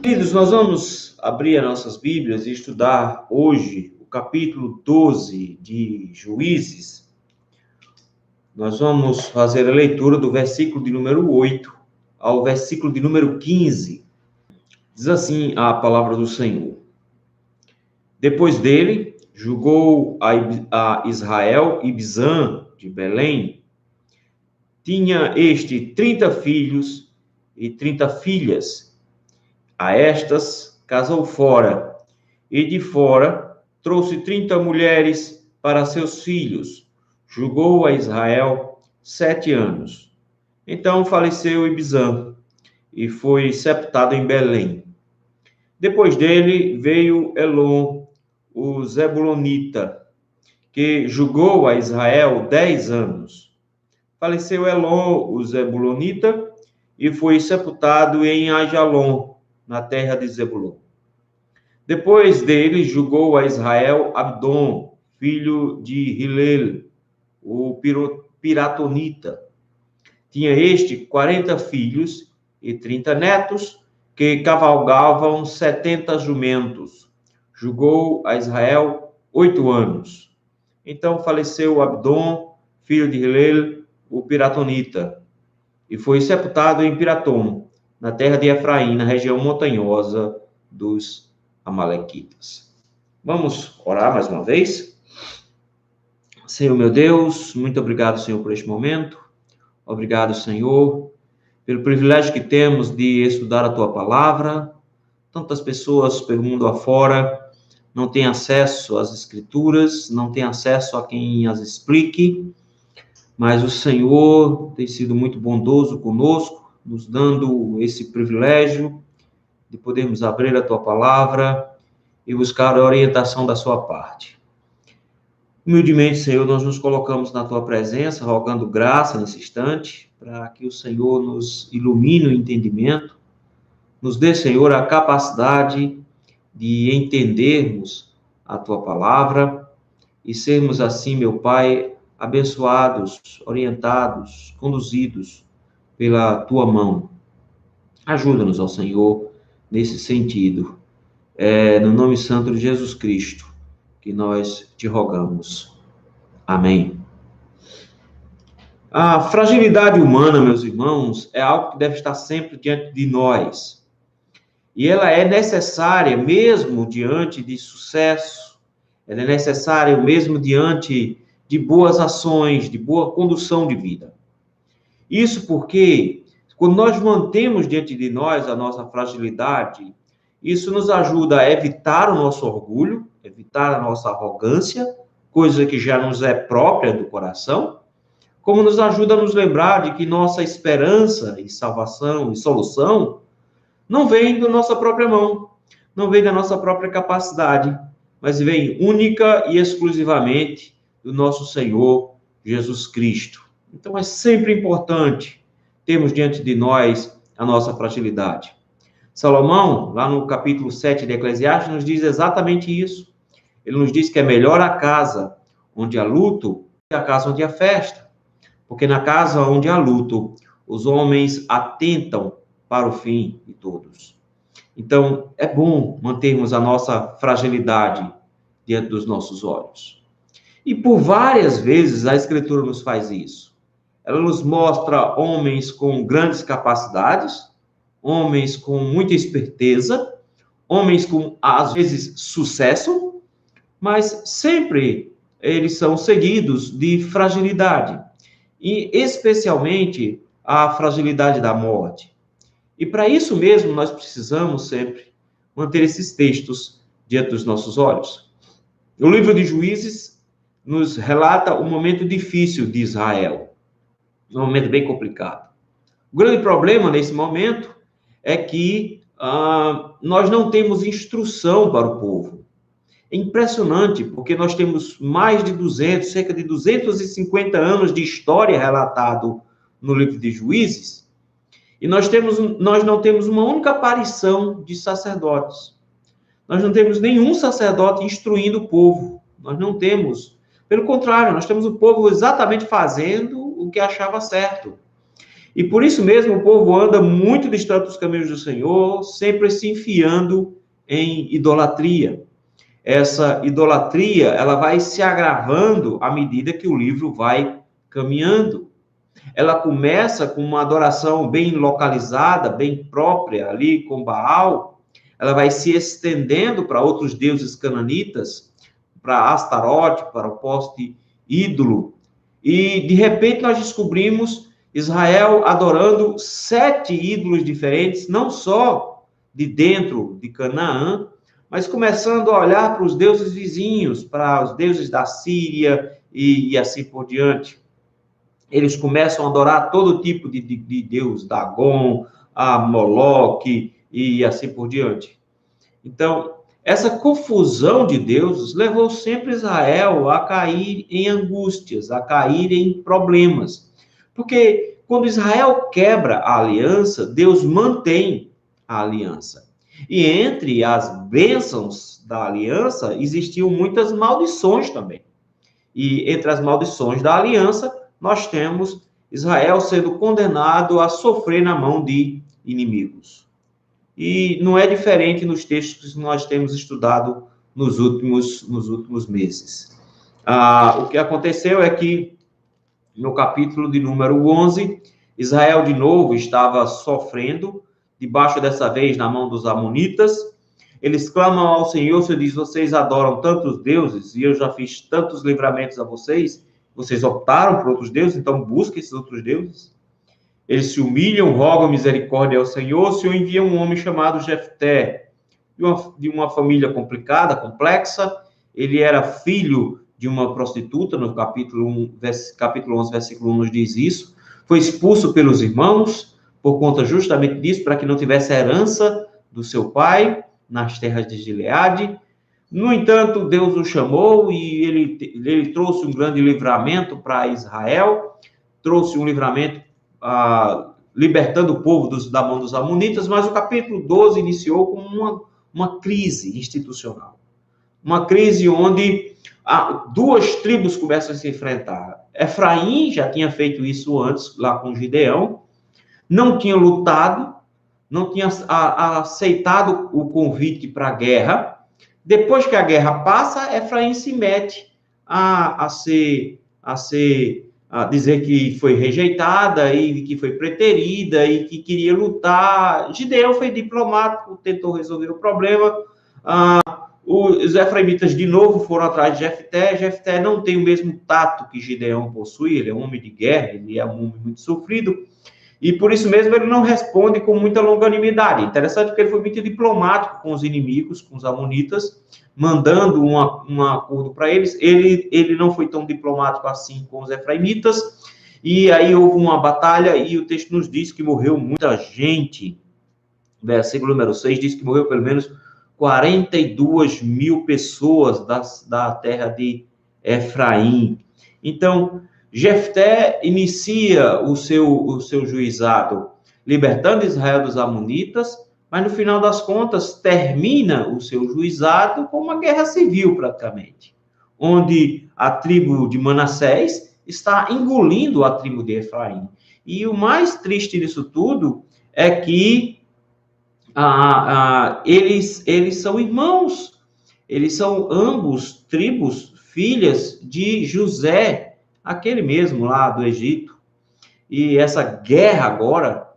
Queridos, nós vamos abrir as nossas Bíblias e estudar hoje o capítulo 12 de Juízes. Nós vamos fazer a leitura do versículo de número 8 ao versículo de número 15. Diz assim a palavra do Senhor. Depois dele, julgou a Israel Ibzan de Belém. Tinha este 30 filhos e 30 filhas. A estas casou fora, e de fora trouxe 30 mulheres para seus filhos. Julgou a Israel 7 anos. Então faleceu Ibzan, e foi sepultado em Belém. Depois dele veio Elon, o Zebulonita, que julgou a Israel 10 anos. Faleceu Elon, o Zebulonita, e foi sepultado em Ajalon, na terra de Zebulon. Depois dele, julgou a Israel Abdon, filho de Hilel, o Piratonita. Tinha este 40 filhos e 30 netos, que cavalgavam 70 jumentos. Julgou a Israel 8 anos. Então faleceu Abdon, filho de Hilel, o Piratonita, e foi sepultado em Piratom, na terra de Efraim, na região montanhosa dos Amalequitas. Vamos orar mais uma vez? Senhor meu Deus, muito obrigado, Senhor, por este momento. Obrigado, Senhor, pelo privilégio que temos de estudar a Tua palavra. Tantas pessoas pelo mundo afora não têm acesso às Escrituras, não têm acesso a quem as explique, mas o Senhor tem sido muito bondoso conosco, nos dando esse privilégio de podermos abrir a Tua palavra e buscar a orientação da Sua parte. Humildemente, Senhor, nós nos colocamos na Tua presença, rogando graça nesse instante, para que o Senhor nos ilumine o entendimento, nos dê, Senhor, a capacidade de entendermos a Tua palavra e sermos assim, meu Pai, abençoados, orientados, conduzidos pela Tua mão. Ajuda-nos, ó Senhor, nesse sentido. No nome santo de Jesus Cristo, que nós te rogamos. Amém. A fragilidade humana, meus irmãos, é algo que deve estar sempre diante de nós. E ela é necessária mesmo diante de sucesso, ela é necessária mesmo diante de boas ações, de boa condução de vida. Isso porque, quando nós mantemos diante de nós a nossa fragilidade, isso nos ajuda a evitar o nosso orgulho, evitar a nossa arrogância, coisa que já nos é própria do coração, como nos ajuda a nos lembrar de que nossa esperança e salvação e solução não vem da nossa própria mão, não vem da nossa própria capacidade, mas vem única e exclusivamente do nosso Senhor Jesus Cristo. Então é sempre importante termos diante de nós a nossa fragilidade. Salomão, lá no capítulo 7 de Eclesiastes, nos diz exatamente isso. Ele nos diz que é melhor a casa onde há luto que a casa onde há festa. Porque na casa onde há luto, os homens atentam para o fim de todos. Então, é bom mantermos a nossa fragilidade diante dos nossos olhos. E por várias vezes a Escritura nos faz isso. Ela nos mostra homens com grandes capacidades, homens com muita esperteza, homens com, às vezes, sucesso, mas sempre eles são seguidos de fragilidade, e especialmente a fragilidade da morte. E para isso mesmo nós precisamos sempre manter esses textos diante dos nossos olhos. O livro de Juízes nos relata um momento difícil de Israel, um momento bem complicado. O grande problema nesse momento é que nós não temos instrução para o povo. É impressionante, porque nós temos mais de 200, cerca de 250 anos de história relatado no livro de Juízes, e nós não temos uma única aparição de sacerdotes. Nós não temos nenhum sacerdote instruindo o povo. Nós não temos. Pelo contrário, nós temos o povo exatamente fazendo o que achava certo. E por isso mesmo o povo anda muito distante dos caminhos do Senhor, sempre se enfiando em idolatria. Essa idolatria, ela vai se agravando à medida que o livro vai caminhando. Ela começa com uma adoração bem localizada, bem própria, ali com Baal. Ela vai se estendendo para outros deuses cananitas, para Astarote, para o poste ídolo. E, de repente, nós descobrimos Israel adorando 7 ídolos diferentes, não só de dentro de Canaã, mas começando a olhar para os deuses vizinhos, para os deuses da Síria e assim por diante. Eles começam a adorar todo tipo de deus, Dagon, a Moloque e assim por diante. Então, essa confusão de deuses levou sempre Israel a cair em angústias, a cair em problemas. Porque quando Israel quebra a aliança, Deus mantém a aliança. E entre as bênçãos da aliança, existiam muitas maldições também. E entre as maldições da aliança, nós temos Israel sendo condenado a sofrer na mão de inimigos. E não é diferente nos textos que nós temos estudado nos últimos meses. O que aconteceu é que, no capítulo de número 11, Israel de novo estava sofrendo, debaixo dessa vez na mão dos amonitas. Eles clamam ao Senhor, o Senhor diz, vocês adoram tantos deuses, e eu já fiz tantos livramentos a vocês, vocês optaram por outros deuses, então busquem esses outros deuses. Eles se humilham, rogam misericórdia ao Senhor. O Senhor envia um homem chamado Jefté, de uma família complicada, complexa. Ele era filho de uma prostituta, no capítulo 11, versículo 1 nos diz isso. Foi expulso pelos irmãos, por conta justamente disso, para que não tivesse herança do seu pai nas terras de Gileade. No entanto, Deus o chamou e ele trouxe um grande livramento para Israel, trouxe um livramento libertando o povo da mão dos amonitas, mas o capítulo 12 iniciou com uma crise institucional. Uma crise onde duas tribos começam a se enfrentar. Efraim já tinha feito isso antes, lá com Gideão, não tinha lutado, não tinha aceitado o convite para a guerra. Depois que a guerra passa, Efraim se mete a dizer que foi rejeitada e que foi preterida e que queria lutar. Gideão foi diplomático, tentou resolver o problema. Os efraimitas de novo foram atrás de Jefté. Jefté não tem o mesmo tato que Gideão possui, ele é um homem de guerra, ele é um homem muito sofrido, e por isso mesmo ele não responde com muita longanimidade. Interessante porque ele foi muito diplomático com os inimigos, com os amonitas, mandando um acordo para eles. Ele não foi tão diplomático assim com os efraimitas, e aí houve uma batalha, e o texto nos diz que morreu muita gente. Versículo número 6 diz que morreu pelo menos 42 mil pessoas da terra de Efraim. Então, Jefté inicia o seu juizado, libertando Israel dos amonitas, mas no final das contas termina o seu juizado com uma guerra civil praticamente, onde a tribo de Manassés está engolindo a tribo de Efraim. E o mais triste disso tudo é que eles são irmãos, eles são ambos tribos filhas de José, aquele mesmo lá do Egito. E essa guerra agora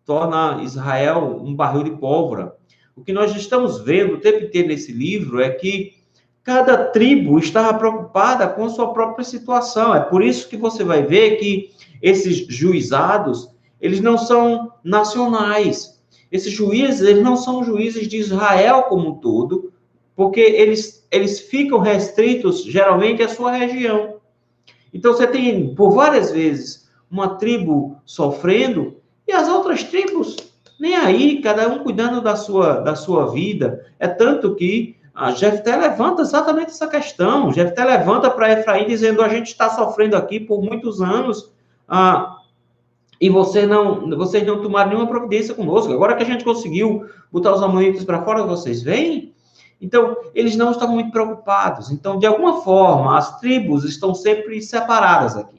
torna Israel um barril de pólvora. O que nós estamos vendo o tempo inteiro nesse livro é que cada tribo estava preocupada com a sua própria situação. É por isso que você vai ver que esses juizados, eles não são nacionais. Esses juízes, eles não são juízes de Israel como um todo, porque eles ficam restritos, geralmente, à sua região. Então, você tem, por várias vezes, uma tribo sofrendo e as outras tribos nem aí, cada um cuidando da sua vida. É tanto que Jefté levanta exatamente essa questão. Jefté levanta para Efraim dizendo, a gente está sofrendo aqui por muitos anos e vocês não tomaram nenhuma providência conosco. Agora que a gente conseguiu botar os amonitas para fora, vocês vêm? Então, eles não estavam muito preocupados. Então, de alguma forma, as tribos estão sempre separadas aqui.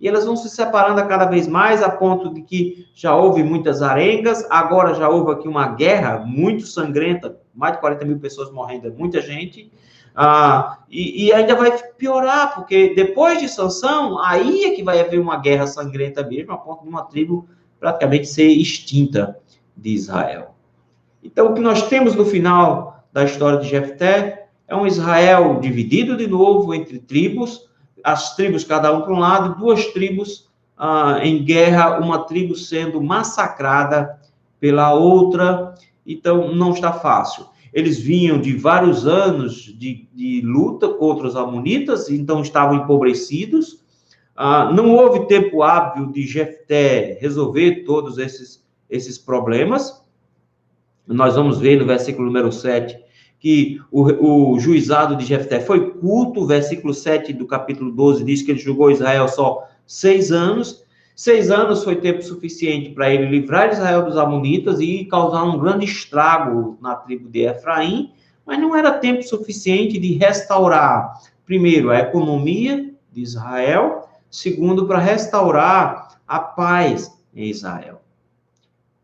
e elas vão se separando a cada vez mais, a ponto de que já houve muitas arengas, agora já houve aqui uma guerra muito sangrenta, mais de 40 mil pessoas morrendo, é muita gente, e ainda vai piorar, porque depois de Sansão, aí é que vai haver uma guerra sangrenta mesmo, a ponto de uma tribo praticamente ser extinta de Israel. Então, o que nós temos no final da história de Jefté é um Israel dividido de novo entre tribos, as tribos cada um para um lado, duas tribos em guerra, uma tribo sendo massacrada pela outra, então não está fácil. Eles vinham de vários anos de luta contra os amonitas, então estavam empobrecidos, não houve tempo hábil de Jefté resolver todos esses problemas. Nós vamos ver no versículo número 7 que o juizado de Jefté foi curto. O versículo 7 do capítulo 12 diz que ele julgou Israel só 6 anos. 6 anos foi tempo suficiente para ele livrar Israel dos amonitas e causar um grande estrago na tribo de Efraim, mas não era tempo suficiente de restaurar, primeiro, a economia de Israel, segundo, para restaurar a paz em Israel.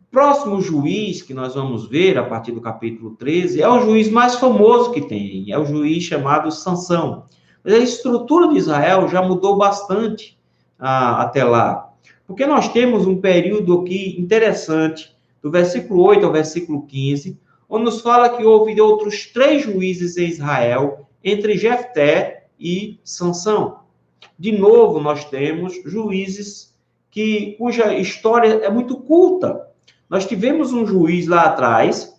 Próximo juiz que nós vamos ver, a partir do capítulo 13, é o juiz mais famoso que tem, é o juiz chamado Sansão. Mas a estrutura de Israel já mudou bastante até lá, porque nós temos um período aqui interessante, do versículo 8 ao versículo 15, onde nos fala que houve outros 3 juízes em Israel, entre Jefté e Sansão. De novo, nós temos juízes cuja história é muito culta. Nós tivemos um juiz lá atrás,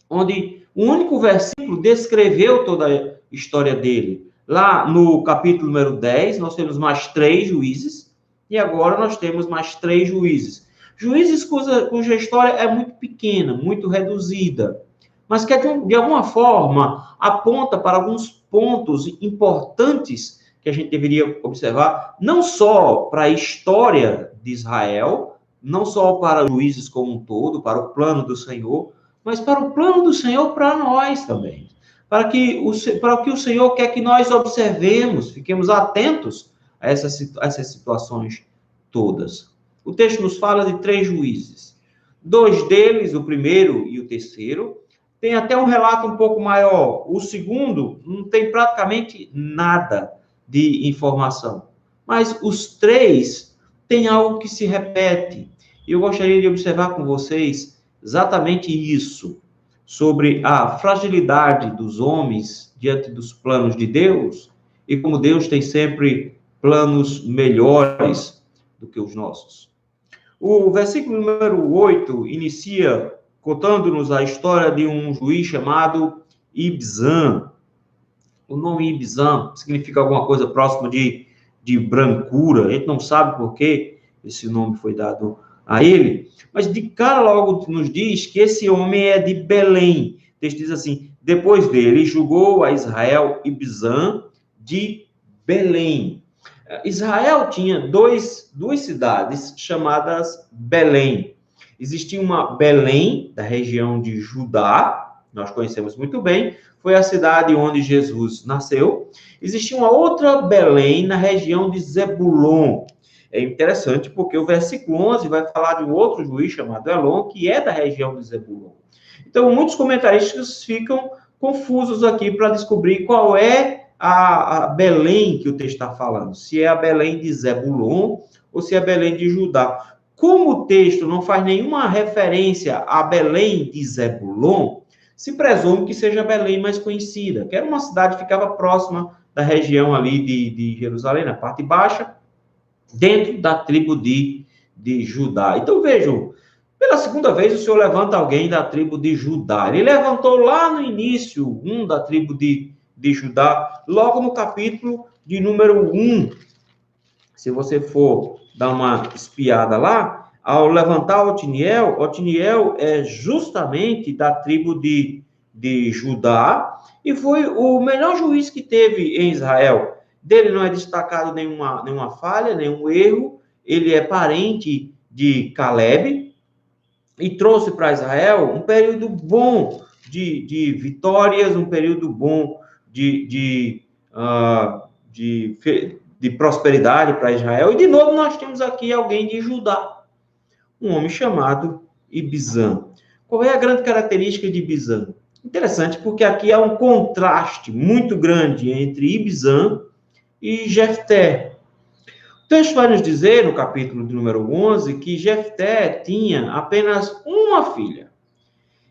onde o único versículo descreveu toda a história dele. Lá no capítulo número 10, nós temos mais 3 juízes, e agora nós temos mais 3 juízes. Juízes cuja história é muito pequena, muito reduzida, mas que de alguma forma aponta para alguns pontos importantes que a gente deveria observar, não só para a história de Israel, não só para os juízes como um todo, para o plano do Senhor, mas para o plano do Senhor para nós também. Para o que o Senhor quer que nós observemos, fiquemos atentos a essas situações todas. O texto nos fala de 3 juízes. 2 deles, o primeiro e o terceiro, tem até um relato um pouco maior. O segundo não tem praticamente nada de informação. Mas os 3 têm algo que se repete. E eu gostaria de observar com vocês exatamente isso, sobre a fragilidade dos homens diante dos planos de Deus, e como Deus tem sempre planos melhores do que os nossos. O versículo número 8 inicia contando-nos a história de um juiz chamado Ibzan. O nome Ibzan significa alguma coisa próxima de brancura. A gente não sabe por que esse nome foi dado a ele, mas de cara logo nos diz que esse homem é de Belém. O texto diz assim: depois dele julgou a Israel Ibzan de Belém. Israel tinha duas cidades chamadas Belém. Existia uma Belém, da região de Judá, nós conhecemos muito bem, foi a cidade onde Jesus nasceu. Existia uma outra Belém na região de Zebulon. É interessante porque o versículo 11 vai falar de um outro juiz chamado Elon, que é da região de Zebulon. Então, muitos comentaristas ficam confusos aqui para descobrir qual é a Belém que o texto está falando. Se é a Belém de Zebulon ou se é a Belém de Judá. Como o texto não faz nenhuma referência a Belém de Zebulon, se presume que seja a Belém mais conhecida, que era uma cidade que ficava próxima da região ali de Jerusalém, na parte baixa, dentro da tribo de Judá. Então, vejam, pela segunda vez o Senhor levanta alguém da tribo de Judá. Ele levantou lá no início da tribo de Judá, logo no capítulo de número 1. Se você for dar uma espiada lá, ao levantar Otiniel é justamente da tribo de Judá, e foi o melhor juiz que teve em Israel. Dele não é destacado nenhuma falha, nenhum erro. Ele é parente de Caleb e trouxe para Israel um período bom de vitórias, um período bom de de prosperidade para Israel. E de novo nós temos aqui alguém de Judá, um homem chamado Ibizan. Qual é a grande característica de Ibizan? Interessante, porque aqui há um contraste muito grande entre Ibizan e Jefté. O texto vai nos dizer, no capítulo de número 11, que Jefté tinha apenas uma filha.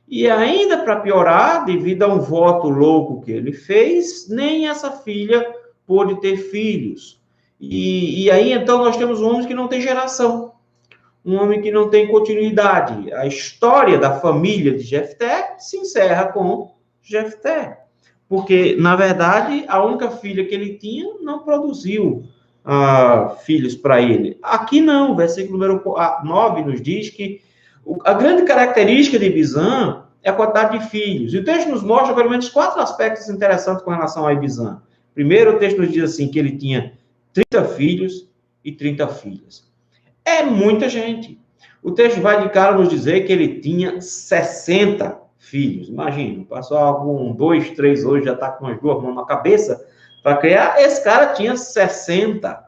E ainda para piorar, devido a um voto louco que ele fez, nem essa filha pôde ter filhos. E aí, então, nós temos um homem que não tem geração, um homem que não tem continuidade. A história da família de Jefté se encerra com Jefté, porque, na verdade, a única filha que ele tinha não produziu filhos para ele. Aqui não, o versículo número 9 nos diz que a grande característica de Ibizan é a quantidade de filhos. E o texto nos mostra pelo menos 4 aspectos interessantes com relação a Ibizan. Primeiro, o texto nos diz assim, que ele tinha 30 filhos e 30 filhas. É muita gente. O texto vai de cara nos dizer que ele tinha 60 filhos. Imagina, passou algum 2, 3 hoje, já está com as 2 mãos na cabeça para criar. Esse cara tinha 60.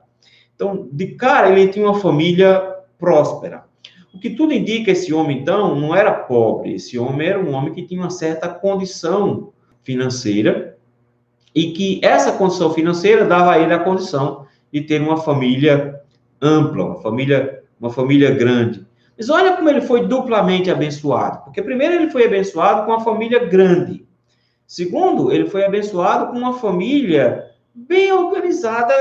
Então, de cara, ele tinha uma família próspera. O que tudo indica, esse homem, então, não era pobre. Esse homem era um homem que tinha uma certa condição financeira e que essa condição financeira dava a ele a condição de ter uma família ampla, uma família grande. Mas olha como ele foi duplamente abençoado. Porque primeiro ele foi abençoado com uma família grande. Segundo, ele foi abençoado com uma família bem organizada,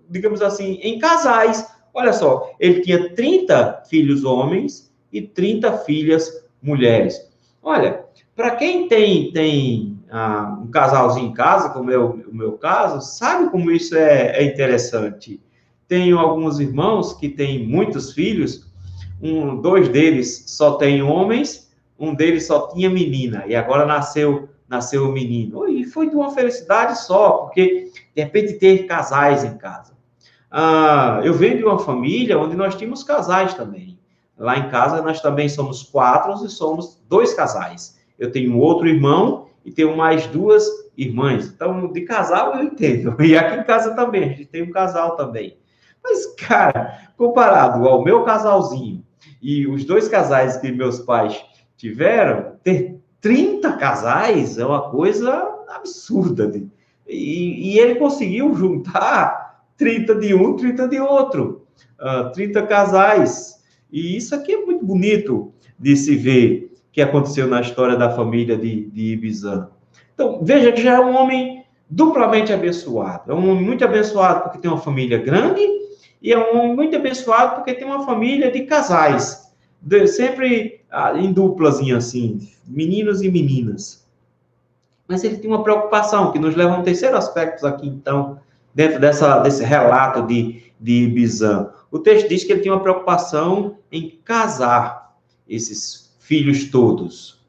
digamos assim, em casais. Olha só, ele tinha 30 filhos homens e 30 filhas mulheres. Olha, para quem tem um casalzinho em casa, como é o meu caso, sabe como isso é interessante. Tenho alguns irmãos que têm muitos filhos, 2 deles só têm homens, um deles só tinha menina, e agora nasceu o menino. E foi de uma felicidade só, porque de repente ter casais em casa. Eu venho de uma família onde nós tínhamos casais também. Lá em casa nós também somos 4 e somos 2 casais. Eu tenho outro irmão e tenho mais 2 irmãs. Então, de casal eu entendo. E aqui em casa também, a gente tem um casal também. Mas, cara, comparado ao meu casalzinho e os 2 casais que meus pais tiveram, ter 30 casais é uma coisa absurda. E ele conseguiu juntar 30 de um, 30 de outro. 30 casais. E isso aqui é muito bonito de se ver que aconteceu na história da família de Ibizan. Então, veja que já é um homem duplamente abençoado. É um homem muito abençoado porque tem uma família grande e é um homem muito abençoado porque tem uma família de casais. Sempre em duplazinha assim, meninos e meninas. Mas ele tem uma preocupação que nos leva a um terceiro aspecto aqui, então, dentro desse relato de Ibizan. O texto diz que ele tinha uma preocupação em casar esses filhos todos.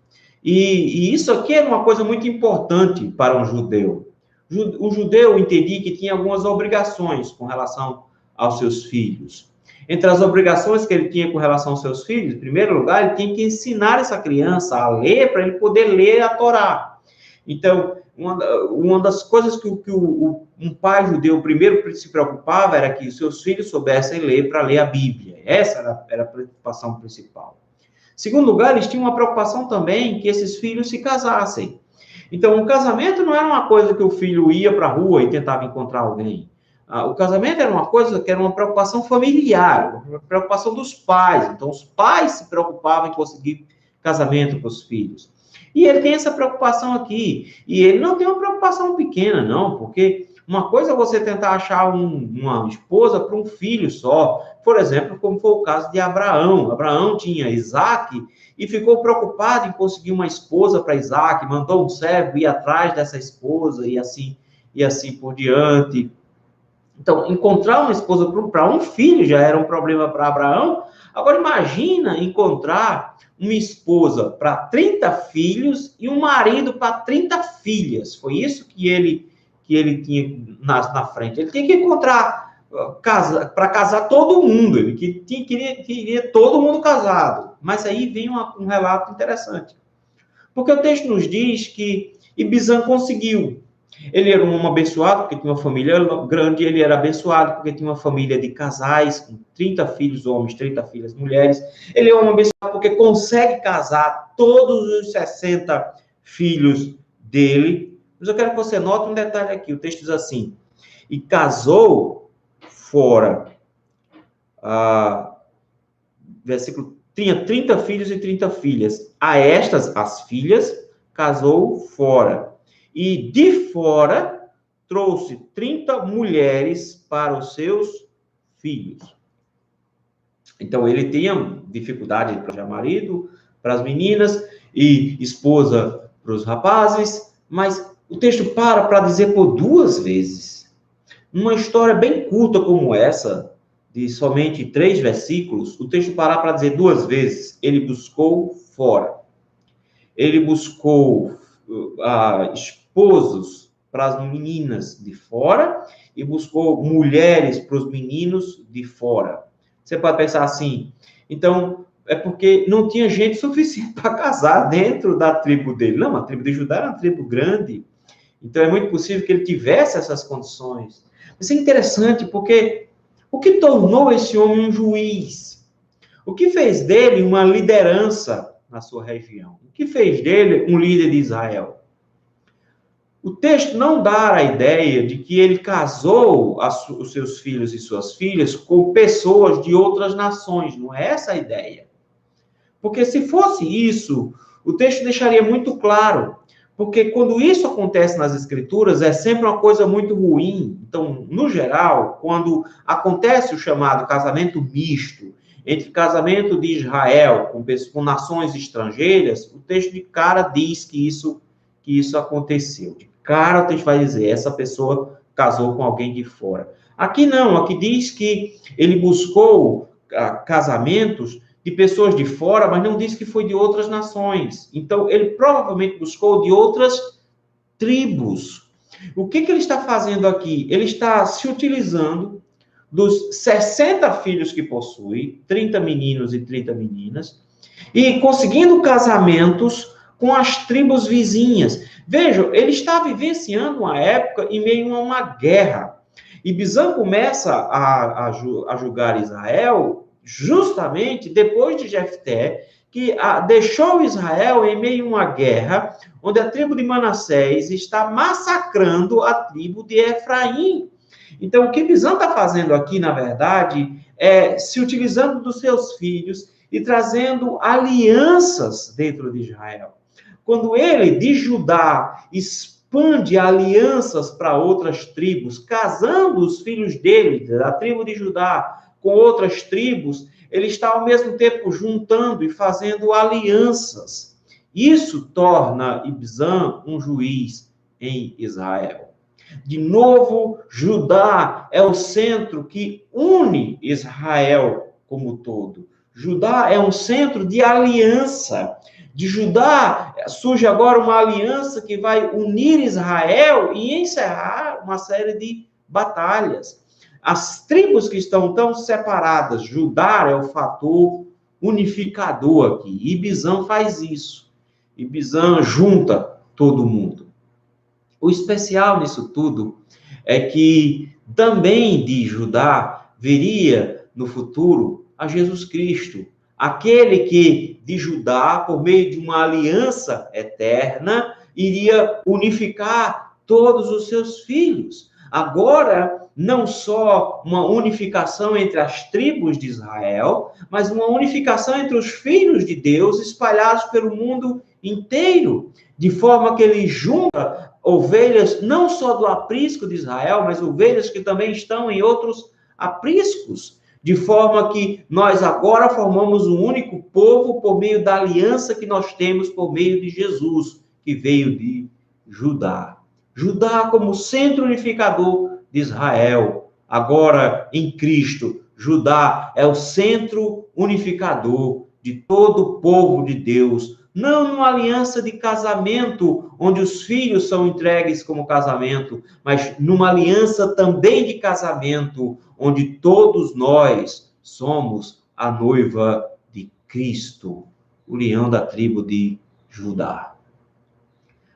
E isso aqui era uma coisa muito importante para um judeu. O judeu entendia que tinha algumas obrigações com relação aos seus filhos. Entre as obrigações que ele tinha com relação aos seus filhos, em primeiro lugar, ele tinha que ensinar essa criança a ler para ele poder ler a Torá. Então, uma das coisas que um pai judeu primeiro se preocupava era que os seus filhos soubessem ler para ler a Bíblia. Essa era a preocupação principal. Em segundo lugar, eles tinham uma preocupação também que esses filhos se casassem. Então, o casamento não era uma coisa que o filho ia para a rua e tentava encontrar alguém. O casamento era uma coisa que era uma preocupação familiar, uma preocupação dos pais. Então, os pais se preocupavam em conseguir casamento para os filhos. E ele tem essa preocupação aqui. E ele não tem uma preocupação pequena, não, porque uma coisa é você tentar achar uma esposa para um filho só. Por exemplo, como foi o caso de Abraão. Abraão tinha Isaac e ficou preocupado em conseguir uma esposa para Isaac, mandou um servo ir atrás dessa esposa e assim por diante. Então, encontrar uma esposa para um filho já era um problema para Abraão. Agora, imagina encontrar uma esposa para 30 filhos e um marido para 30 filhas. Foi isso que ele tinha na frente. Ele tinha que encontrar para casar todo mundo. Ele queria todo mundo casado. Mas aí vem um relato interessante. Porque o texto nos diz que Ibizan conseguiu. Ele era um homem abençoado porque tinha uma família grande, ele era abençoado porque tinha uma família de casais, com 30 filhos homens, 30 filhas mulheres. Ele é um homem abençoado porque consegue casar todos os 60 filhos dele. Mas eu quero que você note um detalhe aqui, o texto diz assim, e casou fora, versículo, tinha 30 filhos e 30 filhas. A estas, as filhas, casou fora. E de fora trouxe 30 mulheres para os seus filhos. Então, ele tinha dificuldade para arranjar marido, para as meninas, e esposa para os rapazes, mas o texto para dizer por duas vezes. Numa história bem curta como essa, de somente 3 versículos, o texto para dizer duas vezes, ele buscou fora. Ele buscou esposos para as meninas de fora e buscou mulheres para os meninos de fora. Você pode pensar assim, então, é porque não tinha gente suficiente para casar dentro da tribo dele. Não, a tribo de Judá era uma tribo grande, então é muito possível que ele tivesse essas condições. Isso é interessante porque o que tornou esse homem um juiz? O que fez dele uma liderança na sua região? O que fez dele um líder de Israel? O texto não dá a ideia de que ele casou os seus filhos e suas filhas com pessoas de outras nações. Não é essa a ideia. Porque se fosse isso, o texto deixaria muito claro. Porque quando isso acontece nas Escrituras, é sempre uma coisa muito ruim. Então, no geral, quando acontece o chamado casamento misto, entre casamento de Israel com nações estrangeiras, o texto de cara diz que isso aconteceu. De cara, o texto vai dizer, essa pessoa casou com alguém de fora. Aqui não, aqui diz que ele buscou casamentos de pessoas de fora, mas não diz que foi de outras nações. Então, ele provavelmente buscou de outras tribos. O que ele está fazendo aqui? Ele está se utilizando dos 60 filhos que possui, 30 meninos e 30 meninas, e conseguindo casamentos com as tribos vizinhas. Vejam, ele está vivenciando uma época em meio a uma guerra. E Bizã começa a julgar Israel justamente depois de Jefté, que deixou Israel em meio a uma guerra, onde a tribo de Manassés está massacrando a tribo de Efraim. Então, o que Bizã está fazendo aqui, na verdade, é se utilizando dos seus filhos e trazendo alianças dentro de Israel. Quando ele, de Judá, expande alianças para outras tribos, casando os filhos dele, da tribo de Judá, com outras tribos, ele está ao mesmo tempo juntando e fazendo alianças. Isso torna Ibzan um juiz em Israel. De novo, Judá é o centro que une Israel como todo. Judá é um centro de aliança. De Judá surge agora uma aliança que vai unir Israel e encerrar uma série de batalhas. As tribos que estão tão separadas, Judá é o fator unificador aqui. Ibizan faz isso. Ibizan junta todo mundo. O especial nisso tudo é que também de Judá viria no futuro a Jesus Cristo, aquele que de Judá, por meio de uma aliança eterna, iria unificar todos os seus filhos. Agora, não só uma unificação entre as tribos de Israel, mas uma unificação entre os filhos de Deus espalhados pelo mundo inteiro, de forma que ele junta ovelhas não só do aprisco de Israel, mas ovelhas que também estão em outros apriscos, de forma que nós agora formamos um único povo por meio da aliança que nós temos por meio de Jesus, que veio de Judá. Judá como centro unificador de Israel. Agora, em Cristo, Judá é o centro unificador de todo o povo de Deus, não numa aliança de casamento, onde os filhos são entregues como casamento, mas numa aliança também de casamento, onde todos nós somos a noiva de Cristo, o leão da tribo de Judá.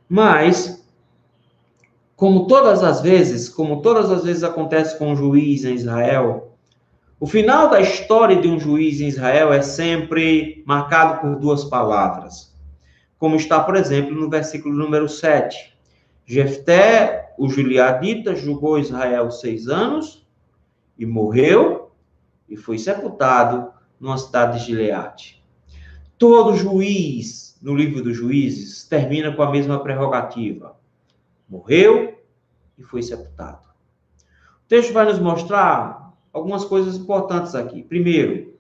Mas como todas as vezes acontece com um juiz em Israel, o final da história de um juiz em Israel é sempre marcado por duas palavras. Como está, por exemplo, no versículo número 7. Jefté, o gileadita, julgou Israel 6 anos e morreu e foi sepultado numa cidade de Gileade. Todo juiz, no livro dos juízes, termina com a mesma prerrogativa. Morreu e foi sepultado. O texto vai nos mostrar algumas coisas importantes aqui. Primeiro,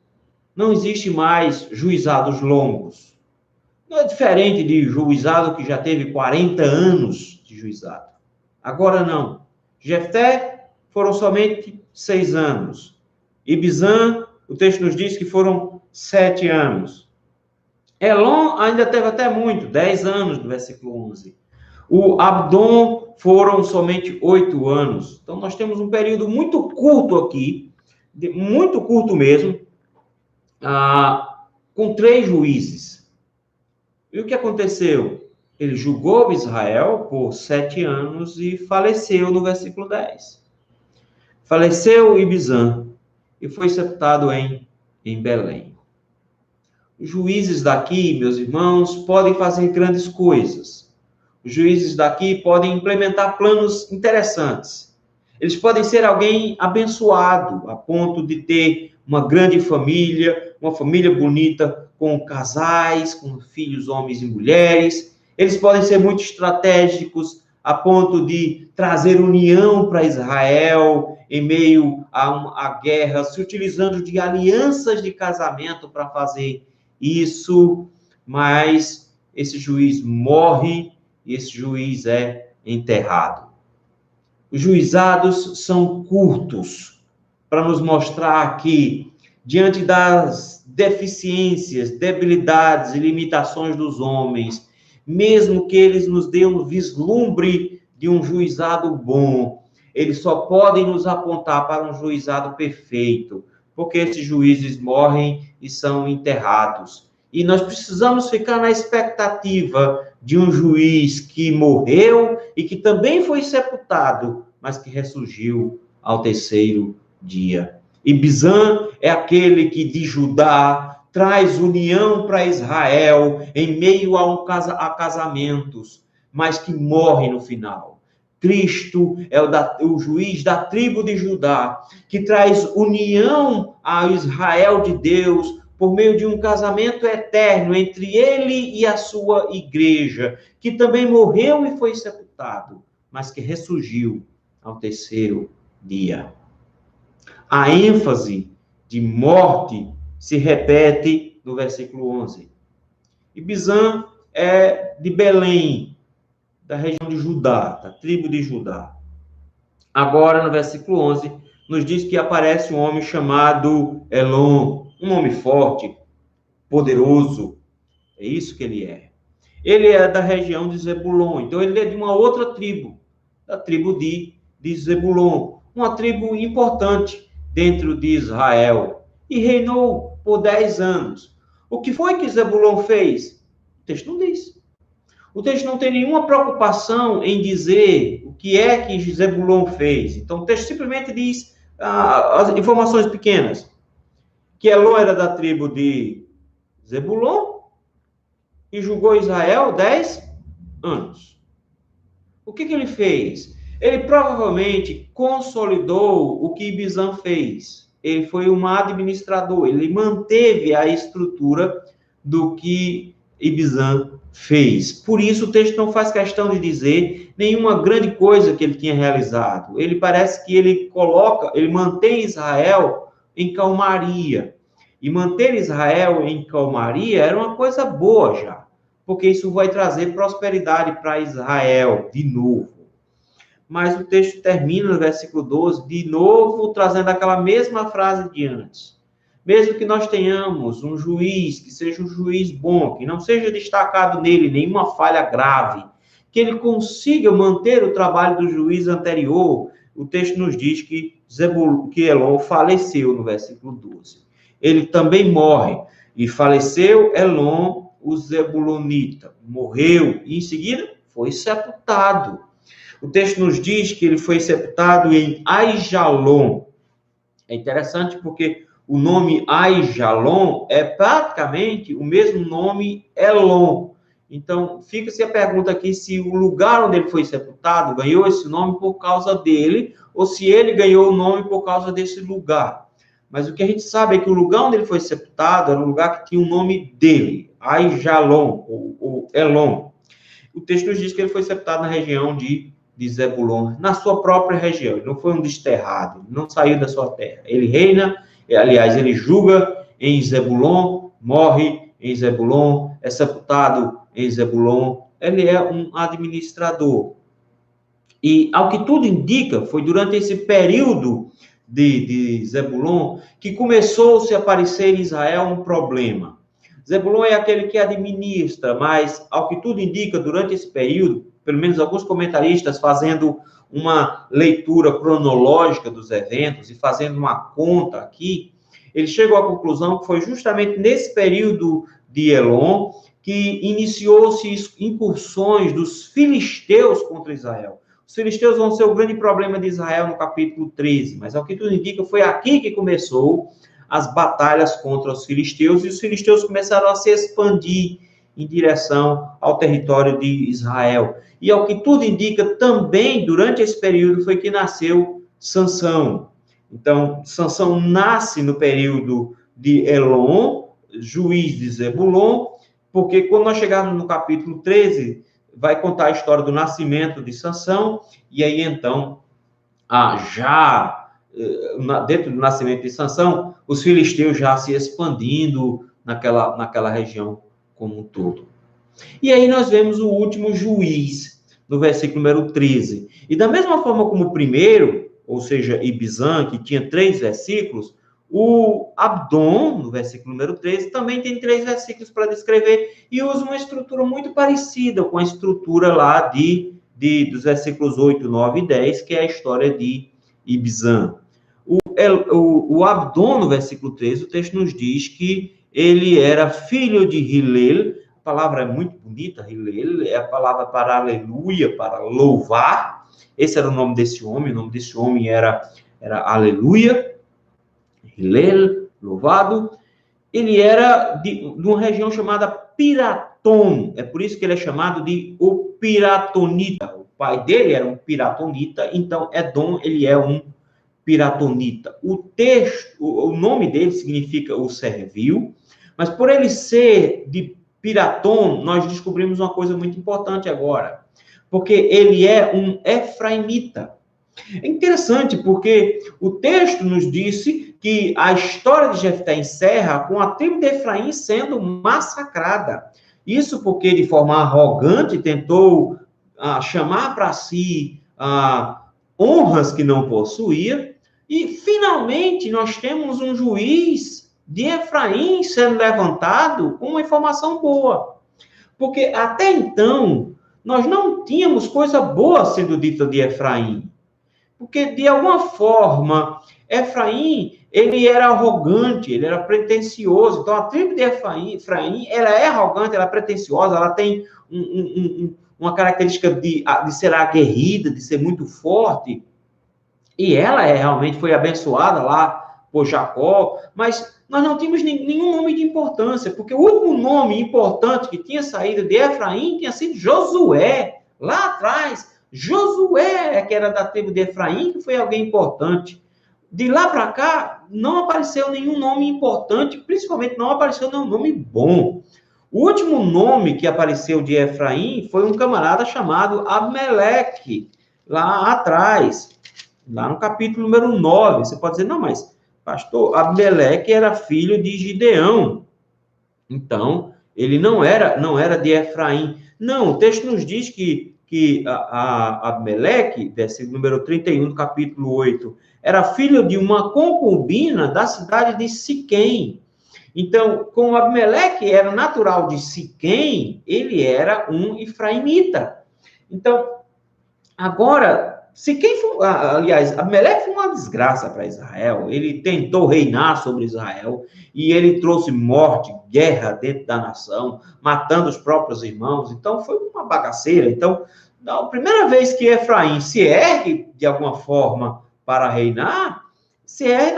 não existe mais juizados longos. Não é diferente de juizado que já teve 40 anos de juizado. Agora não. Jefté foram somente 6 anos. Ibizan, o texto nos diz que foram 7 anos. Elon ainda teve até muito, 10 anos, no versículo 11. O Abdon foram somente 8 anos. Então, nós temos um período muito curto aqui, muito curto mesmo, com 3 juízes. E o que aconteceu? Ele julgou Israel por 7 anos e faleceu no versículo 10. Faleceu Ibizan e foi sepultado em Belém. Os juízes daqui, meus irmãos, podem fazer grandes coisas. Os juízes daqui podem implementar planos interessantes. Eles podem ser alguém abençoado, a ponto de ter uma grande família, uma família bonita, com casais, com filhos, homens e mulheres. Eles podem ser muito estratégicos, a ponto de trazer união para Israel em meio a guerra, se utilizando de alianças de casamento para fazer isso, mas esse juiz morre e esse juiz é enterrado. Os juizados são curtos, para nos mostrar que, diante das deficiências, debilidades e limitações dos homens, mesmo que eles nos dêem um vislumbre de um juizado bom, eles só podem nos apontar para um juizado perfeito, porque esses juízes morrem e são enterrados. E nós precisamos ficar na expectativa de um juiz que morreu e que também foi sepultado, mas que ressurgiu ao 3º dia. Ibizan é aquele que de Judá traz união para Israel em meio a casamentos, mas que morre no final. Cristo é o juiz da tribo de Judá, que traz união a Israel de Deus por meio de um casamento eterno entre ele e a sua igreja, que também morreu e foi sepultado, mas que ressurgiu ao 3º dia. A ênfase de morte se repete no versículo 11. Ibizan é de Belém, da região de Judá, da tribo de Judá. Agora, no versículo 11, nos diz que aparece um homem chamado Elon, um homem forte, poderoso. É isso que ele é. Ele é da região de Zebulon, então ele é de uma outra tribo, da tribo de Zebulon, uma tribo importante dentro de Israel, e reinou por 10 anos. O que foi que Zebulon fez? O texto não diz. O texto não tem nenhuma preocupação em dizer o que é que Zebulon fez. Então, o texto simplesmente diz as informações pequenas. Que Elon era da tribo de Zebulon e julgou Israel 10 anos. O que ele fez? Ele provavelmente consolidou o que Ibizan fez. Ele foi um administrador, ele manteve a estrutura do que Ibizan fez. Por isso, o texto não faz questão de dizer nenhuma grande coisa que ele tinha realizado. Ele parece que ele mantém Israel em calmaria. E manter Israel em calmaria era uma coisa boa já, porque isso vai trazer prosperidade para Israel de novo. Mas o texto termina no versículo 12, de novo trazendo aquela mesma frase de antes. Mesmo que nós tenhamos um juiz, que seja um juiz bom, que não seja destacado nele nenhuma falha grave, que ele consiga manter o trabalho do juiz anterior, o texto nos diz que Elon faleceu no versículo 12. Ele também morre, e faleceu Elon, o Zebulonita, morreu, e em seguida foi sepultado. O texto nos diz que ele foi sepultado em Aijalon. É interessante porque o nome Aijalon é praticamente o mesmo nome Elon. Então, fica-se a pergunta aqui se o lugar onde ele foi sepultado ganhou esse nome por causa dele, ou se ele ganhou o nome por causa desse lugar. Mas o que a gente sabe é que o lugar onde ele foi sepultado era um lugar que tinha o nome dele, Aijalon, ou Elon. O texto nos diz que ele foi sepultado na região de Zebulon, na sua própria região. Ele não foi um desterrado, não saiu da sua terra. Ele reina, aliás, ele julga em Zebulon, morre em Zebulon, é sepultado em Zebulon. Ele é um administrador. E, ao que tudo indica, foi durante esse período de Zebulon que começou-se a aparecer em Israel um problema. Zebulon é aquele que administra, mas, ao que tudo indica, durante esse período, pelo menos alguns comentaristas fazendo uma leitura cronológica dos eventos e fazendo uma conta aqui, eles chegam à conclusão que foi justamente nesse período de Elon que iniciou-se incursões dos filisteus contra Israel. Os filisteus vão ser o grande problema de Israel no capítulo 13, mas, ao que tudo indica, foi aqui que começou as batalhas contra os filisteus, e os filisteus começaram a se expandir em direção ao território de Israel. E, ao que tudo indica, também durante esse período foi que nasceu Sansão. Então, Sansão nasce no período de Elon, juiz de Zebulon, porque quando nós chegarmos no capítulo 13, vai contar a história do nascimento de Sansão, e aí então, dentro do nascimento de Sansão, os filisteus já se expandindo naquela região como um todo. E aí nós vemos o último juiz, no versículo número 13. E da mesma forma como o primeiro, ou seja, Ibizan, que tinha 3 versículos, o Abdon, no versículo número 13, também tem 3 versículos para descrever e usa uma estrutura muito parecida com a estrutura lá dos versículos 8, 9 e 10, que é a história de Ibizan. O Abdon, no versículo 13, o texto nos diz que ele era filho de Hillel. A palavra é muito bonita, Hillel, é a palavra para aleluia, para louvar. Esse era o nome desse homem, o nome desse homem era Aleluia, Hillel, louvado. Ele era de uma região chamada Piratom, é por isso que ele é chamado de o Piratonita. O pai dele era um Piratonita, então Edom, ele é um Piratonita. O nome dele significa o servil, mas por ele ser de Piratom, nós descobrimos uma coisa muito importante agora, porque ele é um efraimita. É interessante porque o texto nos disse que a história de Jefté encerra com a tribo de Efraim sendo massacrada. Isso porque, de forma arrogante, tentou chamar para si honras que não possuía. E, finalmente, nós temos um juiz de Efraim sendo levantado com uma informação boa. Porque, até então, nós não tínhamos coisa boa sendo dita de Efraim. Porque, de alguma forma, Efraim, ele era arrogante, ele era pretensioso. Então, a tribo de Efraim, ela é arrogante, ela é pretensiosa, ela tem uma característica de ser aguerrida, de ser muito forte. E ela realmente foi abençoada lá por Jacó, mas nós não tínhamos nenhum nome de importância, porque o último nome importante que tinha saído de Efraim tinha sido Josué, lá atrás. Josué, que era da tribo de Efraim, que foi alguém importante. De lá para cá, não apareceu nenhum nome importante, principalmente não apareceu nenhum nome bom. O último nome que apareceu de Efraim foi um camarada chamado Abimeleque, lá atrás, lá no capítulo número 9. Você pode dizer, não, mas, pastor, Abimeleque era filho de Gideão. Então, ele não era de Efraim. Não, o texto nos diz que Abimeleque, versículo número 31 do capítulo 8, era filho de uma concubina da cidade de Siquém. Então, como Abimeleque era natural de Siquém, ele era um efraimita. Então, agora, Abimeleque foi uma desgraça para Israel. Ele tentou reinar sobre Israel e ele trouxe morte, guerra dentro da nação, matando os próprios irmãos. Então, foi uma bagaceira. Então, a primeira vez que Efraim se ergue de alguma forma para reinar, se ergue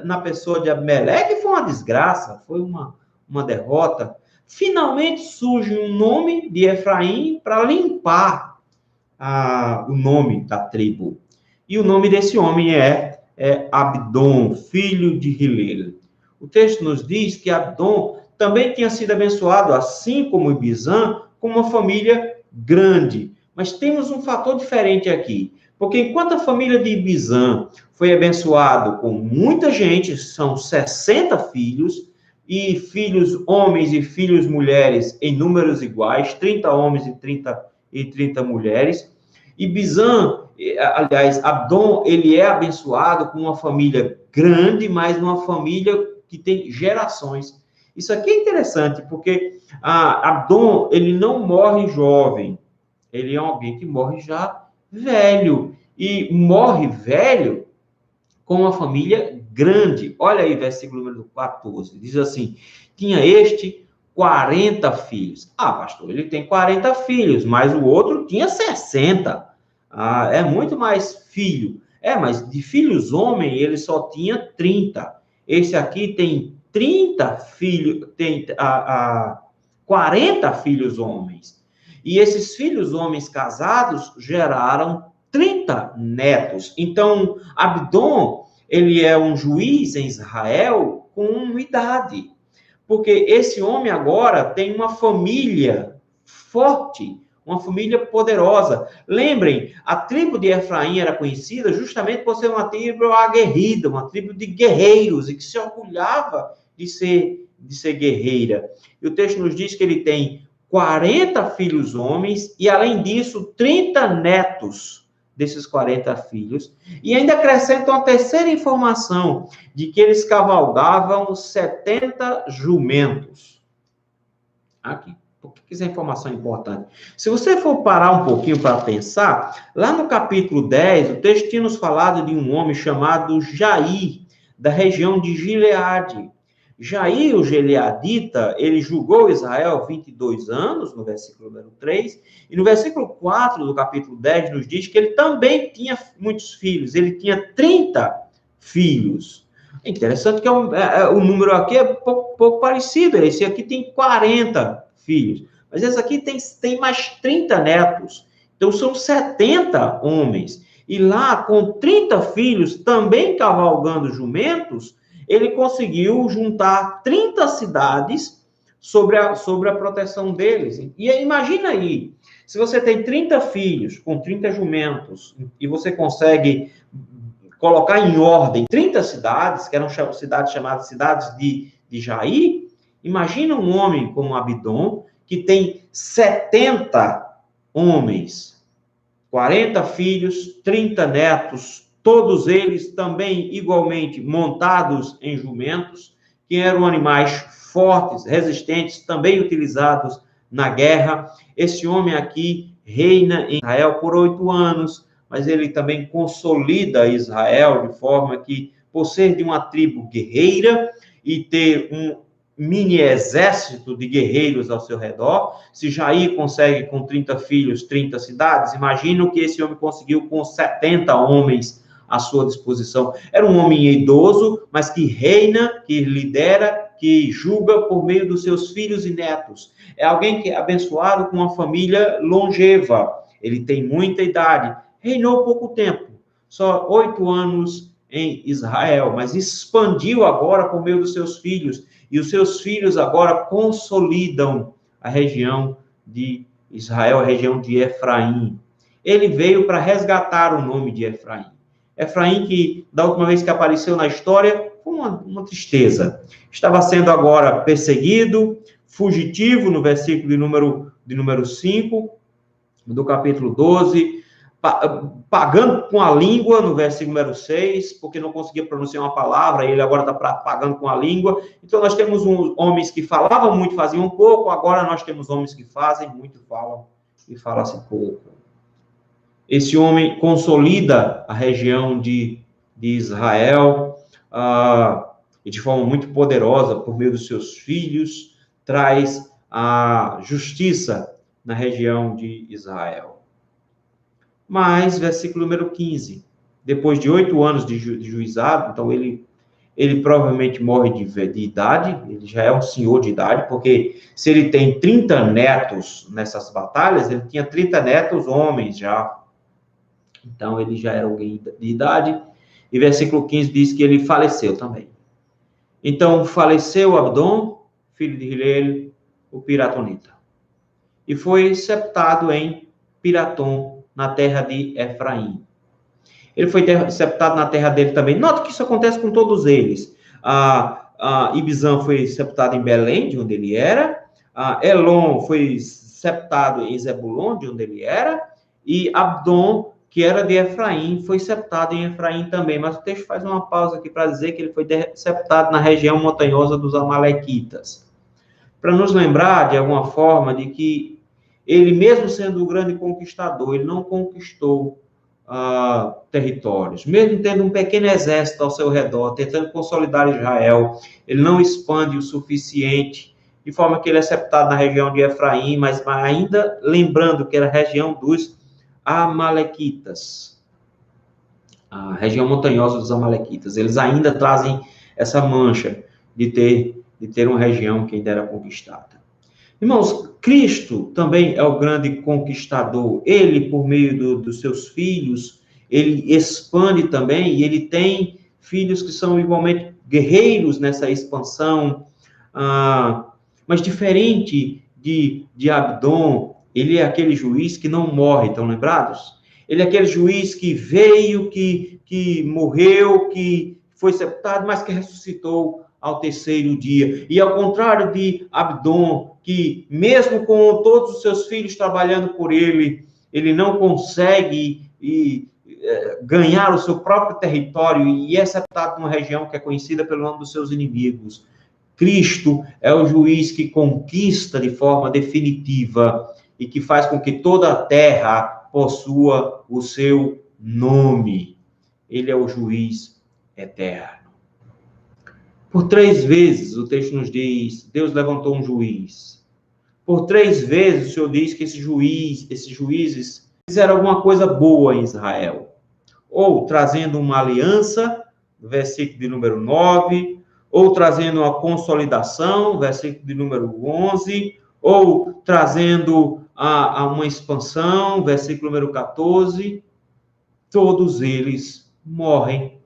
na pessoa de Abimeleque, foi uma desgraça, foi uma derrota. Finalmente surge um nome de Efraim para limpar o nome da tribo. E o nome desse homem é Abdon, filho de Hilel. O texto nos diz que Abdon também tinha sido abençoado, assim como Ibizan, com uma família grande. Mas temos um fator diferente aqui. Porque enquanto a família de Ibizan foi abençoado com muita gente, são 60 filhos, e filhos homens e filhos mulheres em números iguais, 30 homens e 30 mulheres. Ibizan, aliás, Abdon, ele é abençoado com uma família grande, mas uma família que tem gerações. Isso aqui é interessante, porque Abdon, ele não morre jovem, ele é alguém que morre já velho, e morre velho com uma família grande. Olha aí, versículo número 14, diz assim, tinha este 40 filhos. Pastor, ele tem 40 filhos, mas o outro tinha 60. É muito mais filho. Mas de filhos homem, ele só tinha 30. Esse aqui tem 30 filhos, tem 40 filhos homens. E esses filhos homens casados geraram 30 netos. Então, Abdon, ele é um juiz em Israel com idade. Porque esse homem agora tem uma família forte, uma família poderosa. Lembrem, a tribo de Efraim era conhecida justamente por ser uma tribo aguerrida, uma tribo de guerreiros, e que se orgulhava de ser guerreira. E o texto nos diz que ele tem 40 filhos homens e, além disso, 30 netos desses 40 filhos. E ainda acrescenta uma terceira informação, de que eles cavalgavam 70 jumentos. Aqui. Por que essa informação é importante? Se você for parar um pouquinho para pensar, lá no capítulo 10, o texto tinha nos falado de um homem chamado Jair, da região de Gileade. Jair, o gileadita, ele julgou Israel 22 anos, no versículo número 3, e no versículo 4 do capítulo 10 nos diz que ele também tinha muitos filhos, ele tinha 30 filhos. É interessante que o número aqui é pouco parecido, esse aqui tem 40 filhos, mas esse aqui tem mais 30 netos, então são 70 homens. E lá, com 30 filhos, também cavalgando jumentos, ele conseguiu juntar 30 cidades sobre a proteção deles. E imagina aí, se você tem 30 filhos com 30 jumentos, e você consegue colocar em ordem 30 cidades, que eram cidades chamadas cidades de Jair, imagina um homem como Abdon, que tem 70 homens, 40 filhos, 30 netos, todos eles também igualmente montados em jumentos, que eram animais fortes, resistentes, também utilizados na guerra. Esse homem aqui reina em Israel por 8 anos, mas ele também consolida Israel de forma que, por ser de uma tribo guerreira e ter um mini exército de guerreiros ao seu redor, se Jair consegue com 30 filhos, 30 cidades, imagina o que esse homem conseguiu com 70 homens à sua disposição. Era um homem idoso, mas que reina, que lidera, que julga por meio dos seus filhos e netos. É alguém que é abençoado com uma família longeva. Ele tem muita idade. Reinou pouco tempo, só 8 anos em Israel, mas expandiu agora por meio dos seus filhos. E os seus filhos agora consolidam a região de Israel, a região de Efraim. Ele veio para resgatar o nome de Efraim. Efraim, que da última vez que apareceu na história, foi uma tristeza. Estava sendo agora perseguido, fugitivo, no versículo de número 5, do capítulo 12, pagando com a língua, no versículo número 6, porque não conseguia pronunciar uma palavra, ele agora está pagando com a língua. Então, nós temos homens que falavam muito, faziam pouco, agora nós temos homens que fazem muito, falam e falam-se pouco. Esse homem consolida a região de Israel, e de forma muito poderosa, por meio dos seus filhos, traz a justiça na região de Israel. Mas, versículo número 15, depois de 8 anos de juizado, então ele provavelmente morre de idade, ele já é um senhor de idade, porque se ele tem 30 netos nessas batalhas, ele tinha 30 netos homens já. Então, ele já era alguém de idade. E versículo 15 diz que ele faleceu também. Então, faleceu Abdom, filho de Hilel, o piratonita. E foi sepultado em Piratom, na terra de Efraim. Ele foi sepultado na terra dele também. Nota que isso acontece com todos eles. Ibizan foi sepultado em Belém, de onde ele era. Elon foi sepultado em Zebulon, de onde ele era. E Abdom, que era de Efraim, foi sepultado em Efraim também. Mas o texto faz uma pausa aqui para dizer que ele foi sepultado na região montanhosa dos Amalequitas. Para nos lembrar, de alguma forma, de que ele, mesmo sendo o grande conquistador, ele não conquistou territórios. Mesmo tendo um pequeno exército ao seu redor, tentando consolidar Israel, ele não expande o suficiente, de forma que ele é sepultado na região de Efraim, mas ainda lembrando que era a região dos Amalequitas, a região montanhosa dos Amalequitas. Eles ainda trazem essa mancha de ter uma região que ainda era conquistada. Irmãos, Cristo também é o grande conquistador. Ele, por meio dos seus filhos, ele expande também, e ele tem filhos que são igualmente guerreiros nessa expansão. Mas diferente de Abdom, ele é aquele juiz que não morre, estão lembrados? Ele é aquele juiz que veio, que morreu, que foi sepultado, mas que ressuscitou ao terceiro dia. E ao contrário de Abdom, que mesmo com todos os seus filhos trabalhando por ele, ele não consegue ganhar o seu próprio território e é sepultado numa região que é conhecida pelo nome dos seus inimigos. Cristo é o juiz que conquista de forma definitiva e que faz com que toda a terra possua o seu nome. Ele é o juiz eterno. Por 3 vezes, o texto nos diz, Deus levantou um juiz. Por 3 vezes, o Senhor diz que esses juízes fizeram alguma coisa boa em Israel. Ou trazendo uma aliança, versículo de número 9, ou trazendo uma consolidação, versículo de número 11, ou trazendo uma expansão, versículo número 14. Todos eles morrem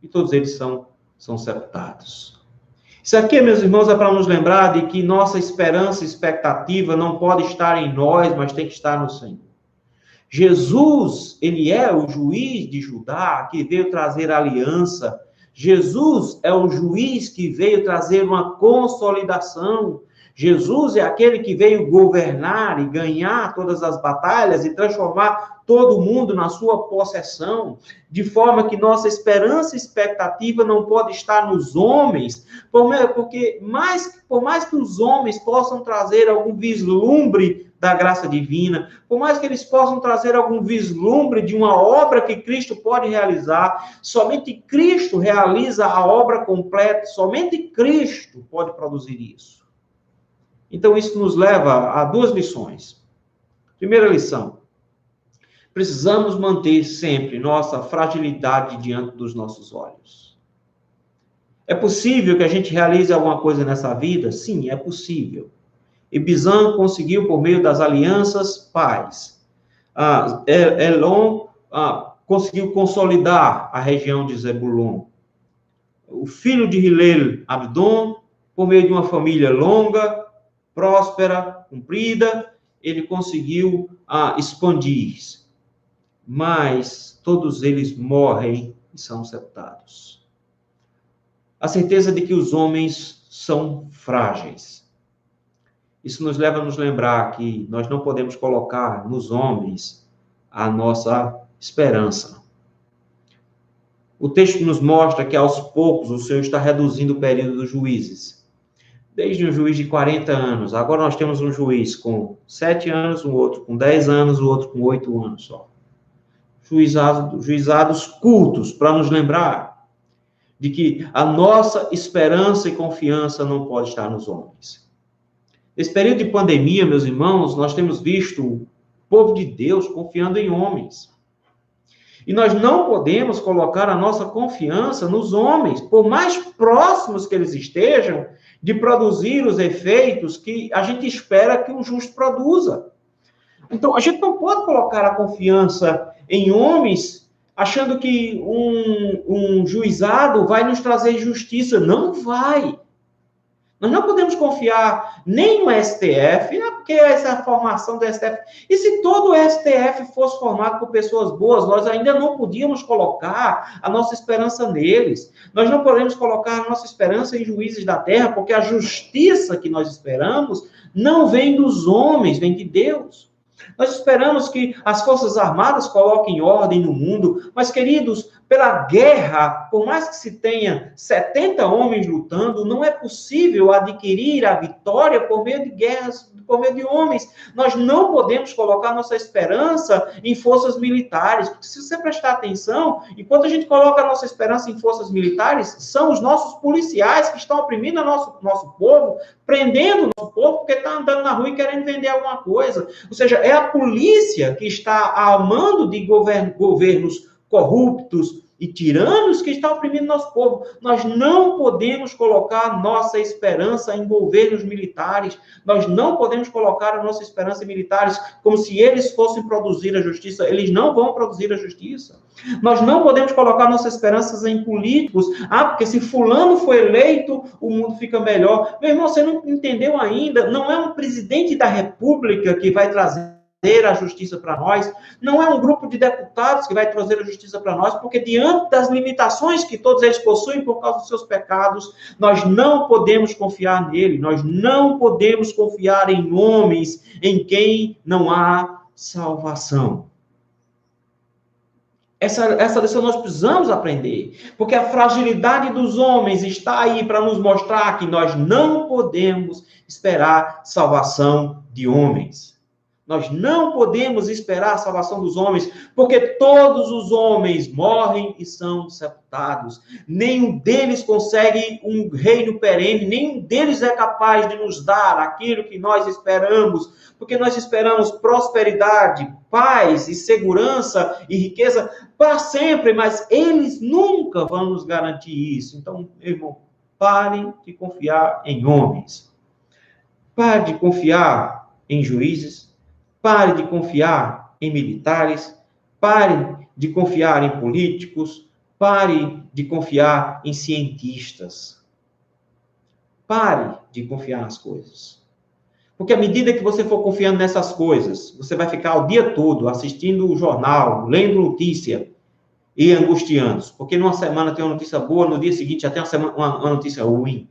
e todos eles são sepultados. Isso aqui, meus irmãos, é para nos lembrar de que nossa esperança e expectativa não pode estar em nós, mas tem que estar no Senhor. Jesus, ele é o juiz de Judá, que veio trazer aliança. Jesus é o juiz que veio trazer uma consolidação. Jesus é aquele que veio governar e ganhar todas as batalhas e transformar todo mundo na sua possessão, de forma que nossa esperança e expectativa não pode estar nos homens, porque por mais que os homens possam trazer algum vislumbre da graça divina, por mais que eles possam trazer algum vislumbre de uma obra que Cristo pode realizar, somente Cristo realiza a obra completa, somente Cristo pode produzir isso. Então, isso nos leva a 2 lições. Primeira lição: precisamos manter sempre nossa fragilidade diante dos nossos olhos. É possível que a gente realize alguma coisa nessa vida? Sim, é possível. Ibizan conseguiu por meio das alianças paz. Elon conseguiu consolidar a região de Zebulon. O filho de Hilel, Abdom, por meio de uma família longa, próspera, comprida, ele conseguiu expandir. Mas todos eles morrem e são sepultados. A certeza de que os homens são frágeis. Isso nos leva a nos lembrar que nós não podemos colocar nos homens a nossa esperança. O texto nos mostra que aos poucos o Senhor está reduzindo o período dos juízes. Desde um juiz de 40 anos, agora nós temos um juiz com 7 anos, um outro com 10 anos, o outro com 8 anos só. Juizados curtos, para nos lembrar de que a nossa esperança e confiança não pode estar nos homens. Nesse período de pandemia, meus irmãos, nós temos visto o povo de Deus confiando em homens. E nós não podemos colocar a nossa confiança nos homens, por mais próximos que eles estejam, de produzir os efeitos que a gente espera que um justo produza. Então, a gente não pode colocar a confiança em homens achando que um juizado vai nos trazer justiça. Não vai. Nós não podemos confiar nem no STF, né, porque essa é a formação do STF. E se todo o STF fosse formado por pessoas boas, nós ainda não podíamos colocar a nossa esperança neles. Nós não podemos colocar a nossa esperança em juízes da terra, porque a justiça que nós esperamos não vem dos homens, vem de Deus. Nós esperamos que as Forças Armadas coloquem ordem no mundo, mas, queridos, pela guerra, por mais que se tenha 70 homens lutando, não é possível adquirir a vitória por meio de guerras, por meio de homens. Nós não podemos colocar nossa esperança em forças militares, porque se você prestar atenção, enquanto a gente coloca a nossa esperança em forças militares, são os nossos policiais que estão oprimindo o nosso povo, prendendo o nosso povo, porque está andando na rua e querendo vender alguma coisa. Ou seja, é a polícia que está ao mando de governos corruptos e tiranos que está oprimindo nosso povo. Nós não podemos colocar nossa esperança em governos militares. Nós não podemos colocar a nossa esperança em militares como se eles fossem produzir a justiça. Eles não vão produzir a justiça. Nós não podemos colocar nossas esperanças em políticos. Porque se fulano foi eleito, o mundo fica melhor. Meu irmão, você não entendeu ainda? Não é um presidente da República que vai trazer a justiça para nós, não é um grupo de deputados que vai trazer a justiça para nós, porque diante das limitações que todos eles possuem por causa dos seus pecados, nós não podemos confiar nele, nós não podemos confiar em homens em quem não há salvação. Essa lição nós precisamos aprender, porque a fragilidade dos homens está aí para nos mostrar que nós não podemos esperar salvação de homens. Nós não podemos esperar a salvação dos homens, porque todos os homens morrem e são sepultados. Nenhum deles consegue um reino perene, nenhum deles é capaz de nos dar aquilo que nós esperamos, porque nós esperamos prosperidade, paz e segurança e riqueza para sempre, mas eles nunca vão nos garantir isso. Então, meu irmão, parem de confiar em homens. Pare de confiar em juízes. Pare de confiar em militares, pare de confiar em políticos, pare de confiar em cientistas. Pare de confiar nas coisas. Porque à medida que você for confiando nessas coisas, você vai ficar o dia todo assistindo o jornal, lendo notícia e angustiando-se. Porque numa semana tem uma notícia boa, no dia seguinte já tem uma notícia ruim.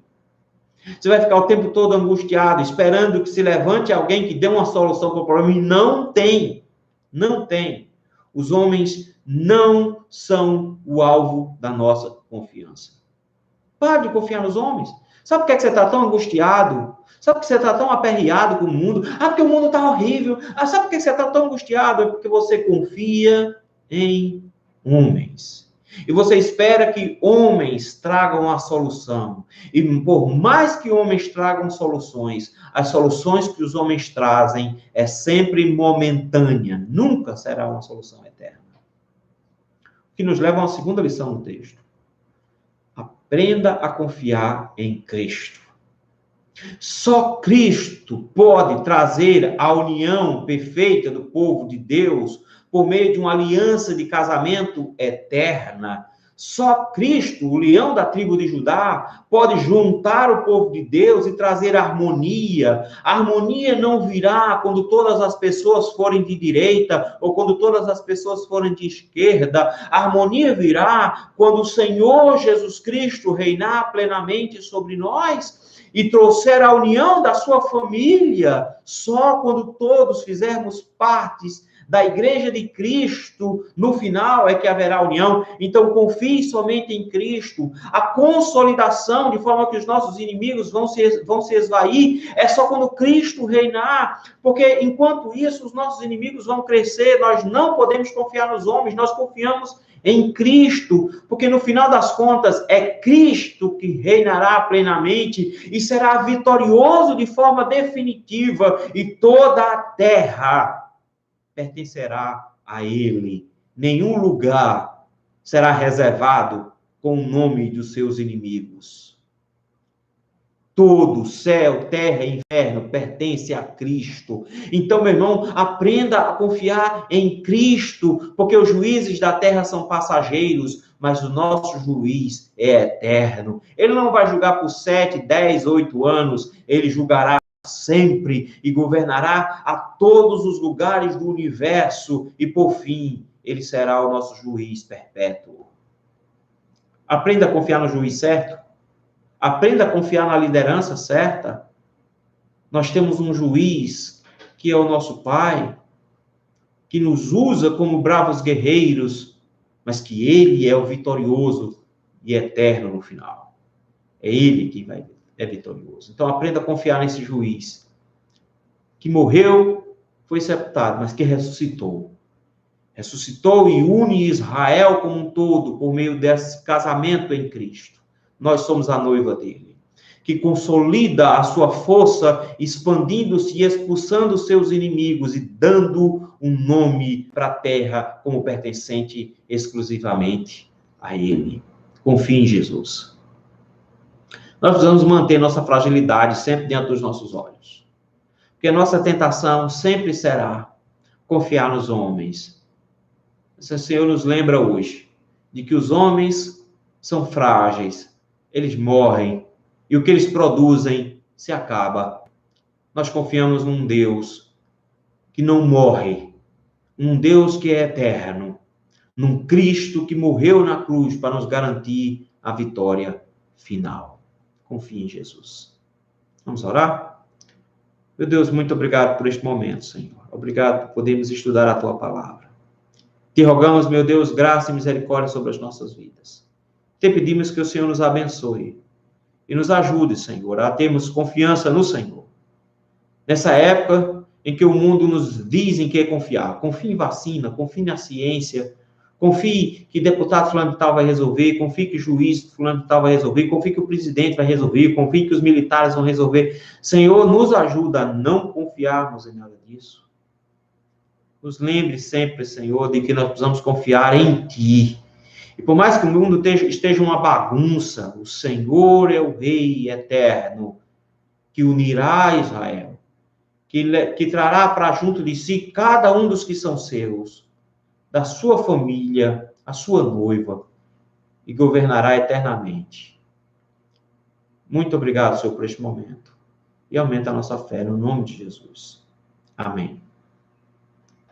Você vai ficar o tempo todo angustiado, esperando que se levante alguém que dê uma solução para o problema. E não tem. Não tem. Os homens não são o alvo da nossa confiança. Pare de confiar nos homens. Sabe por que você está tão angustiado? Sabe por que você está tão aperreado com o mundo? Porque o mundo está horrível. Sabe por que você está tão angustiado? É porque você confia em homens. E você espera que homens tragam a solução. E por mais que homens tragam soluções, as soluções que os homens trazem é sempre momentânea. Nunca será uma solução eterna. O que nos leva a uma segunda lição no texto. Aprenda a confiar em Cristo. Só Cristo pode trazer a união perfeita do povo de Deus por meio de uma aliança de casamento eterna. Só Cristo, o leão da tribo de Judá, pode juntar o povo de Deus e trazer harmonia. A harmonia não virá quando todas as pessoas forem de direita ou quando todas as pessoas forem de esquerda. A harmonia virá quando o Senhor Jesus Cristo reinar plenamente sobre nós e trouxer a união da sua família. Só quando todos fizermos partes da Igreja de Cristo, no final é que haverá união. Então, confie somente em Cristo. A consolidação, de forma que os nossos inimigos vão se esvair, é só quando Cristo reinar. Porque, enquanto isso, os nossos inimigos vão crescer. Nós não podemos confiar nos homens, nós confiamos em Cristo, porque no final das contas é Cristo que reinará plenamente e será vitorioso de forma definitiva, e toda a terra pertencerá a ele. nenhum lugar será reservado com o nome dos seus inimigos. Todo céu, terra e inferno pertence a Cristo. Então, meu irmão, aprenda a confiar em Cristo, porque os juízes da terra são passageiros, mas o nosso juiz é eterno. Ele não vai julgar por 7, 10, 8 anos, ele julgará sempre e governará a todos os lugares do universo e, por fim, ele será o nosso juiz perpétuo. Aprenda a confiar no juiz certo. Aprenda a confiar na liderança certa. Nós temos um juiz que é o nosso Pai, que nos usa como bravos guerreiros, mas que ele é o vitorioso e eterno no final. É ele que é vitorioso. Então aprenda a confiar nesse juiz, que morreu, foi sepultado, mas que ressuscitou. Ressuscitou e une Israel como um todo por meio desse casamento em Cristo. Nós somos a noiva dele, que consolida a sua força, expandindo-se e expulsando seus inimigos e dando um nome para a terra como pertencente exclusivamente a ele. Confie em Jesus. Nós precisamos manter nossa fragilidade sempre diante dos nossos olhos, porque a nossa tentação sempre será confiar nos homens. O Senhor nos lembra hoje de que os homens são frágeis, eles morrem, e o que eles produzem se acaba. Nós confiamos num Deus que não morre, num Deus que é eterno, num Cristo que morreu na cruz para nos garantir a vitória final. Confie em Jesus. Vamos orar? Meu Deus, muito obrigado por este momento, Senhor. Obrigado por podermos estudar a Tua palavra. Te rogamos, meu Deus, graça e misericórdia sobre as nossas vidas. Te pedimos que o Senhor nos abençoe e nos ajude, Senhor, a termos confiança no Senhor. Nessa época em que o mundo nos diz em que confiar. Confie em vacina, confie na ciência, confie que deputado fulano de tal vai resolver, confie que juiz fulano de tal vai resolver, confie que o presidente vai resolver, confie que os militares vão resolver. Senhor, nos ajuda a não confiarmos em nada disso. Nos lembre sempre, Senhor, de que nós precisamos confiar em Ti. E por mais que o mundo esteja uma bagunça, o Senhor é o Rei eterno, que unirá Israel, que trará para junto de si cada um dos que são seus, da sua família, a sua noiva, e governará eternamente. Muito obrigado, Senhor, por este momento. E aumenta a nossa fé, no nome de Jesus. Amém.